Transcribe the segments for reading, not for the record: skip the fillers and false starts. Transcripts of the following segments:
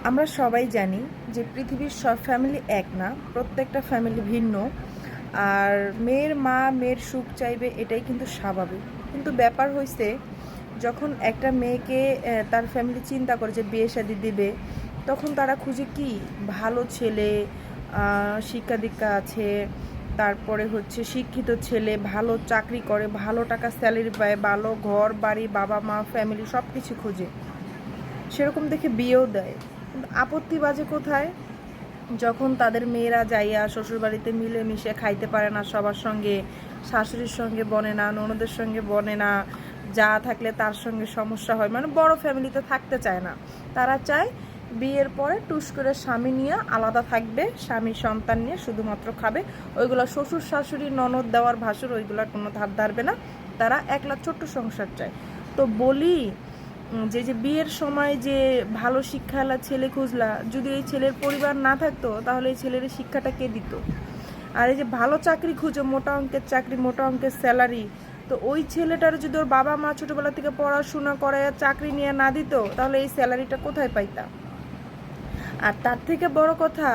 আমরা সবাই জানি যে পৃথিবীর সব ফ্যামিলি এক না, প্রত্যেকটা ফ্যামিলি ভিন্ন। আর মেয়ের মা মেয়ের সুখ চাইবে, এটাই কিন্তু স্বাভাবিক। কিন্তু ব্যাপার হয়েছে, যখন একটা মেয়েকে তার ফ্যামিলি চিন্তা করে যে বিয়ে শাদি দিবে, তখন তারা খুঁজে কি ভালো ছেলে, শিক্ষা দীক্ষা আছে, তারপরে হচ্ছে শিক্ষিত ছেলে, ভালো চাকরি করে, ভালো টাকা স্যালারি পায়, ভালো ঘর বাড়ি, বাবা মা ফ্যামিলি সব কিছু খোঁজে। সেরকম দেখে বিয়েও দেয়। কিন্তু আপত্তি বাজে কোথায়? যখন তাদের মেয়েরা যাইয়া শ্বশুরবাড়িতে মিলেমিশে খাইতে পারে না সবার সঙ্গে, শাশুড়ির সঙ্গে বনে না, ননদের সঙ্গে বনে না, যা থাকলে তার সঙ্গে সমস্যা হয়, মানে বড় ফ্যামিলিতে থাকতে চায় না। তারা চায় বিয়ের পরে টুস করে স্বামী নিয়ে আলাদা থাকবে, স্বামী সন্তান নিয়ে শুধুমাত্র খাবে। ওইগুলো শ্বশুর শাশুড়ি ননদ দেওয়ার ভাসুর ওইগুলোর কোনো ধার ধারবে না। তারা একলা ছোট্ট সংসার চায়। তো বলি যে যে বিয়ের সময় যে ভালো শিক্ষাওয়ালা ছেলে খুঁজলা, যদি এই ছেলের পরিবার না থাকতো তাহলে এই ছেলের শিক্ষাটা কে দিত? আর এই যে ভালো চাকরি খুঁজো, মোটা অঙ্কের চাকরি, মোটা অঙ্কের স্যালারি, তো ওই ছেলেটার যদি ওর বাবা মা ছোটোবেলা থেকে পড়াশোনা করে চাকরি নিয়ে না দিত, তাহলে এই স্যালারিটা কোথায় পাইতা? আর তার থেকে বড় কথা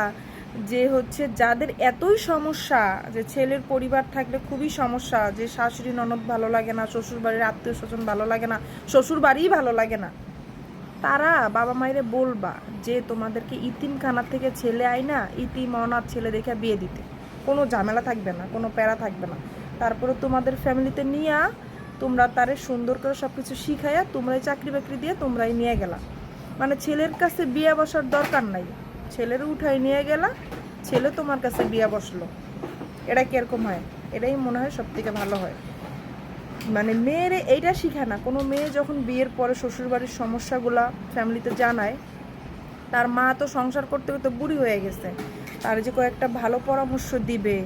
যে হচ্ছে, যাদের এতই সমস্যা যে ছেলের পরিবার থাকলে খুবই সমস্যা, যে শাশুড়ি ননদ ভালো লাগে না, শ্বশুর বাড়ির আত্মীয় স্বজন ভালো লাগে না, শ্বশুর বাড়িই ভালো লাগে না, তারা বাবা মায়েরে বলবা যে তোমাদেরকে ইতিমখানা থেকে ছেলে আইনা ইতিম অনাথ ছেলে দেখে বিয়ে দিতে, কোনো ঝামেলা থাকবে না, কোনো প্যারা থাকবে না। তারপরে তোমাদের ফ্যামিলিতে নিয়ে তোমরা তারে সুন্দর করে সব কিছু শিখাইয়া তোমরাই চাকরি বাকরি দিয়ে তোমরাই নিয়ে গেলা। মানে ছেলের কাছে বিয়ে বসার দরকার নাই, ছেলের উঠাই নিয়ে গেলা, ছেলে তোমার কাছে বিয়ে বসলো। এটা কিরকম হয়? এটাই মনে হয় সব থেকে ভালো হয়। মানে মেয়েরে এইটা শিখায় না। কোনো মেয়ে যখন বিয়ের পরে শ্বশুরবাড়ির সমস্যাগুলা ফ্যামিলিতে জানায়, তার মা তো সংসার করতে করতে বুড়ি হয়ে গেছে, তার যে কয়েকটা ভালো পরামর্শ দিবে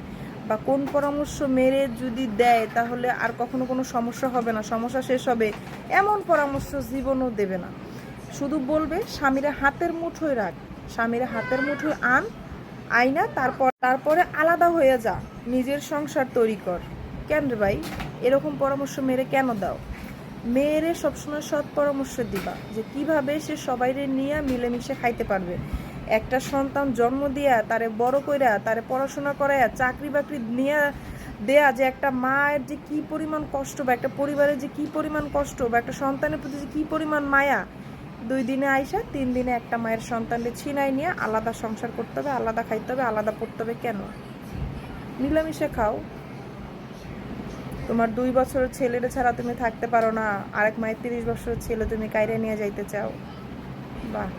বা কোন পরামর্শ মেরে যদি দেয় তাহলে আর কখনো কোনো সমস্যা হবে না, সমস্যা শেষ হবে, এমন পরামর্শ জীবনও দেবে না। শুধু বলবে স্বামীরা হাতের মুঠোয় রাখ, স্বামীরা হাতের মুঠোয় আন, আইনা তারপরে আলাদা হয়ে যা, নিজের সংসার তৈরি কর। কেন রে ভাই, এরকম পরামর্শ মেরে কেন দাও? মেয়েরে সবসময় সৎ পরামর্শ দিবা যে কিভাবে সে সবাইরে নিয়ে মিলেমিশে খাইতে পারবে। একটা সন্তান জন্ম দিয়া তারে বড় কইরা তারে পড়াশোনা করাইয়া চাকরি বাকরি নিয়ে দেয়া, যে একটা মায়ের যে কি পরিমাণ কষ্ট, বা একটা পরিবারের যে কি পরিমাণ কষ্ট, বা একটা সন্তানের প্রতি যে কি পরিমাণ মায়া, 2 দিনে আইসা 3 দিনে একটা মায়ের সন্তানকে ছিনাই নিয়ে আলাদা সংসার করতে হবে, আলাদা খাইতে হবে, আলাদা পড়তে হবে। কেন? মিলেমিশে খাও। তোমার 2 বছরের ছেলের ছাড়া তুমি থাকতে পারো না, আরেক মায়ের 30 বছরের ছেলে তুমি কাইরে নিয়ে যাইতে চাও? বাহ!